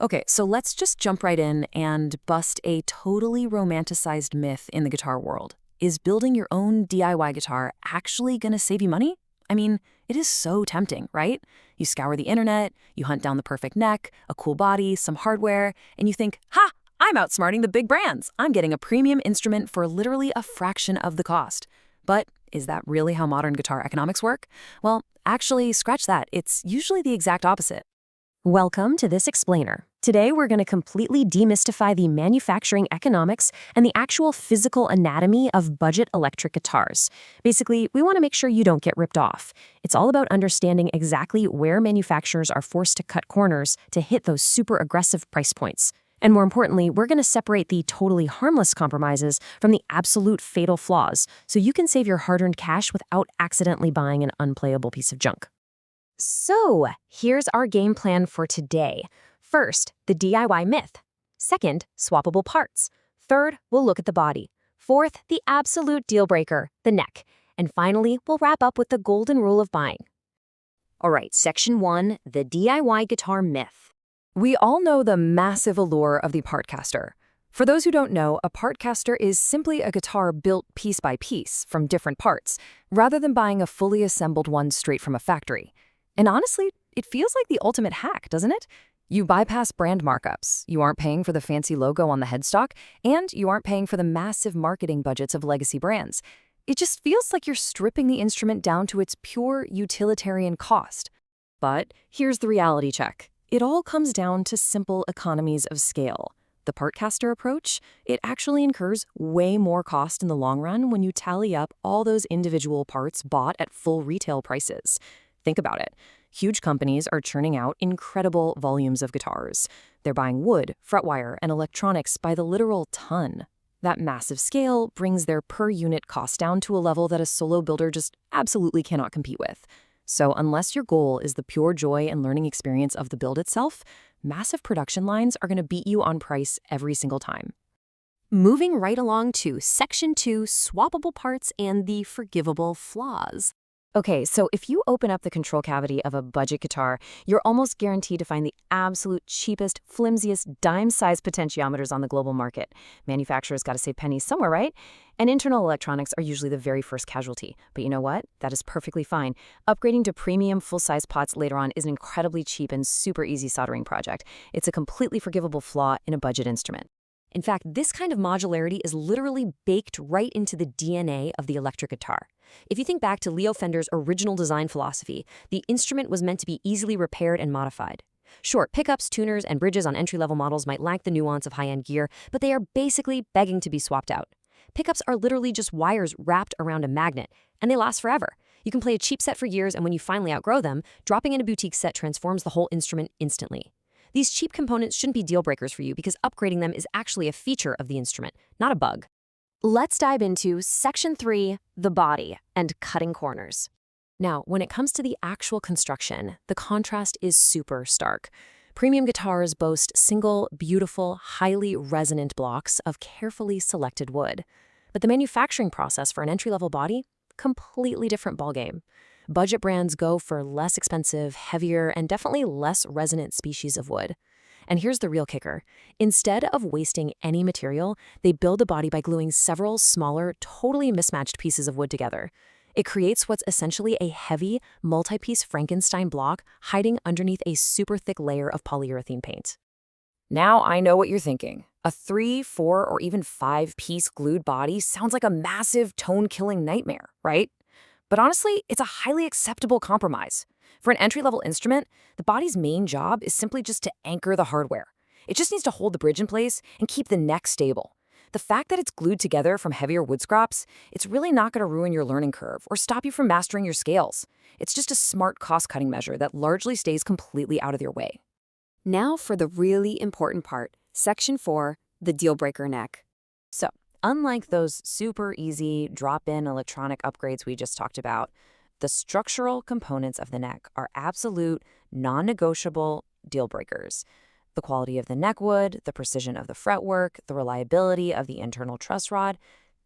Okay, so let's just jump right in and bust a totally romanticized myth in the guitar world. Is building your own DIY guitar actually gonna save you money? I mean, it is so tempting, right? You scour the internet, you hunt down the perfect neck, a cool body, some hardware, and you think, ha, I'm outsmarting the big brands. I'm getting a premium instrument for literally a fraction of the cost. But is that really how modern guitar economics work? Well, actually, scratch that. It's usually the exact opposite. Welcome to this explainer. Today we're going to completely demystify the manufacturing economics and the actual physical anatomy of budget electric guitars. Basically, we want to make sure you don't get ripped off. It's all about understanding exactly where manufacturers are forced to cut corners to hit those super aggressive price points. And more importantly, we're going to separate the totally harmless compromises from the absolute fatal flaws so you can save your hard-earned cash without accidentally buying an unplayable piece of junk. So, here's our game plan for today. First, the DIY myth. Second, swappable parts. Third, we'll look at the body. Fourth, the absolute deal breaker, the neck. And finally, we'll wrap up with the golden rule of buying. All right, section 1, the DIY guitar myth. We all know the massive allure of the partcaster. For those who don't know, a partcaster is simply a guitar built piece by piece from different parts, rather than buying a fully assembled one straight from a factory. And honestly, it feels like the ultimate hack, doesn't it? You bypass brand markups, you aren't paying for the fancy logo on the headstock, and you aren't paying for the massive marketing budgets of legacy brands. It just feels like you're stripping the instrument down to its pure utilitarian cost. But here's the reality check. It all comes down to simple economies of scale. The partcaster approach, it actually incurs way more cost in the long run when you tally up all those individual parts bought at full retail prices. Think about it. Huge companies are churning out incredible volumes of guitars. They're buying wood, fretwire, and electronics by the literal ton. That massive scale brings their per-unit cost down to a level that a solo builder just absolutely cannot compete with. So unless your goal is the pure joy and learning experience of the build itself, massive production lines are going to beat you on price every single time. Moving right along to section 2, swappable parts and the forgivable flaws. Okay, so if you open up the control cavity of a budget guitar, you're almost guaranteed to find the absolute cheapest, flimsiest, dime-sized potentiometers on the global market. Manufacturers got to save pennies somewhere, right? And internal electronics are usually the very first casualty. But you know what? That is perfectly fine. Upgrading to premium full-size pots later on is an incredibly cheap and super easy soldering project. It's a completely forgivable flaw in a budget instrument. In fact, this kind of modularity is literally baked right into the DNA of the electric guitar. If you think back to Leo Fender's original design philosophy, the instrument was meant to be easily repaired and modified. Sure, pickups, tuners, and bridges on entry-level models might lack the nuance of high-end gear, but they are basically begging to be swapped out. Pickups are literally just wires wrapped around a magnet, and they last forever. You can play a cheap set for years, and when you finally outgrow them, dropping in a boutique set transforms the whole instrument instantly. These cheap components shouldn't be deal breakers for you because upgrading them is actually a feature of the instrument, not a bug. Let's dive into section 3, the body and cutting corners. Now, when it comes to the actual construction, the contrast is super stark. Premium guitars boast single, beautiful, highly resonant blocks of carefully selected wood. But the manufacturing process for an entry-level body, completely different ballgame. Budget brands go for less expensive, heavier, and definitely less resonant species of wood. And here's the real kicker. Instead of wasting any material, they build the body by gluing several smaller, totally mismatched pieces of wood together. It creates what's essentially a heavy, multi-piece Frankenstein block hiding underneath a super thick layer of polyurethane paint. Now I know what you're thinking. A 3, 4, or even 5-piece glued body sounds like a massive, tone-killing nightmare, right? But honestly, it's a highly acceptable compromise. For an entry-level instrument, the body's main job is simply just to anchor the hardware. It just needs to hold the bridge in place and keep the neck stable. The fact that it's glued together from heavier wood scraps, it's really not going to ruin your learning curve or stop you from mastering your scales. It's just a smart cost-cutting measure that largely stays completely out of your way. Now for the really important part, section 4, the deal breaker neck. So, unlike those super easy drop-in electronic upgrades we just talked about, the structural components of the neck are absolute, non-negotiable deal breakers. The quality of the neck wood, the precision of the fretwork, the reliability of the internal truss rod,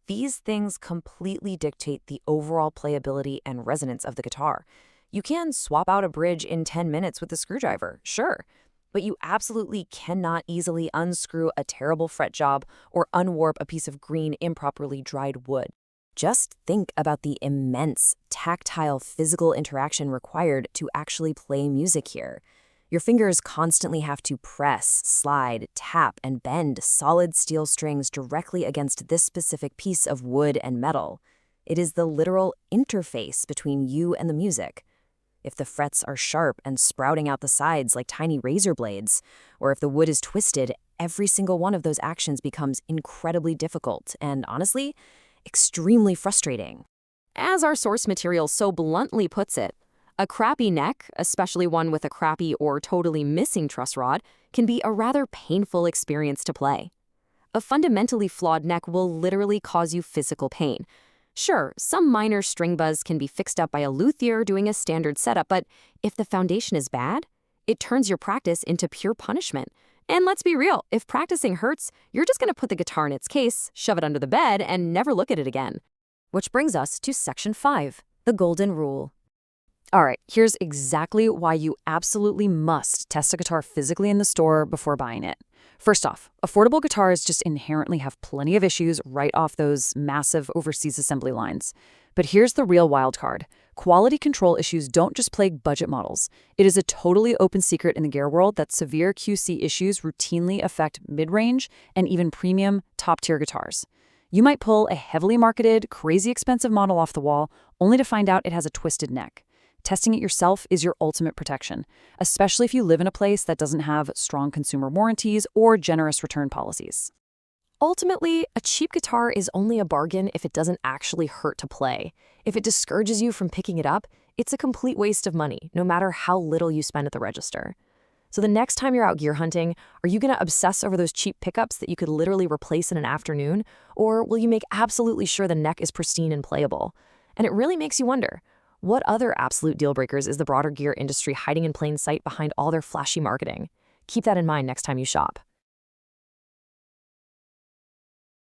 these things completely dictate the overall playability and resonance of the guitar. You can swap out a bridge in 10 minutes with a screwdriver, sure, But you absolutely cannot easily unscrew a terrible fret job or unwarp a piece of green, improperly dried wood. Just think about the immense, tactile, physical interaction required to actually play music here. Your fingers constantly have to press, slide, tap, and bend solid steel strings directly against this specific piece of wood and metal. It is the literal interface between you and the music. If the frets are sharp and sprouting out the sides like tiny razor blades, or if the wood is twisted, every single one of those actions becomes incredibly difficult and, honestly, extremely frustrating. As our source material so bluntly puts it, a crappy neck, especially one with a crappy or totally missing truss rod, can be a rather painful experience to play. A fundamentally flawed neck will literally cause you physical pain. Sure, some minor string buzz can be fixed up by a luthier doing a standard setup, but if the foundation is bad, it turns your practice into pure punishment. And let's be real, if practicing hurts, you're just going to put the guitar in its case, shove it under the bed, and never look at it again. Which brings us to Section 5, the Golden Rule. All right, here's exactly why you absolutely must test a guitar physically in the store before buying it. First off, affordable guitars just inherently have plenty of issues right off those massive overseas assembly lines. But here's the real wild card. Quality control issues don't just plague budget models. It is a totally open secret in the gear world that severe QC issues routinely affect mid-range and even premium top-tier guitars. You might pull a heavily marketed, crazy expensive model off the wall only to find out it has a twisted neck. Testing it yourself is your ultimate protection, especially if you live in a place that doesn't have strong consumer warranties or generous return policies. Ultimately, a cheap guitar is only a bargain if it doesn't actually hurt to play. If it discourages you from picking it up, it's a complete waste of money, no matter how little you spend at the register. So the next time you're out gear hunting, are you going to obsess over those cheap pickups that you could literally replace in an afternoon? Or will you make absolutely sure the neck is pristine and playable? And it really makes you wonder, what other absolute deal breakers is the broader gear industry hiding in plain sight behind all their flashy marketing? Keep that in mind next time you shop.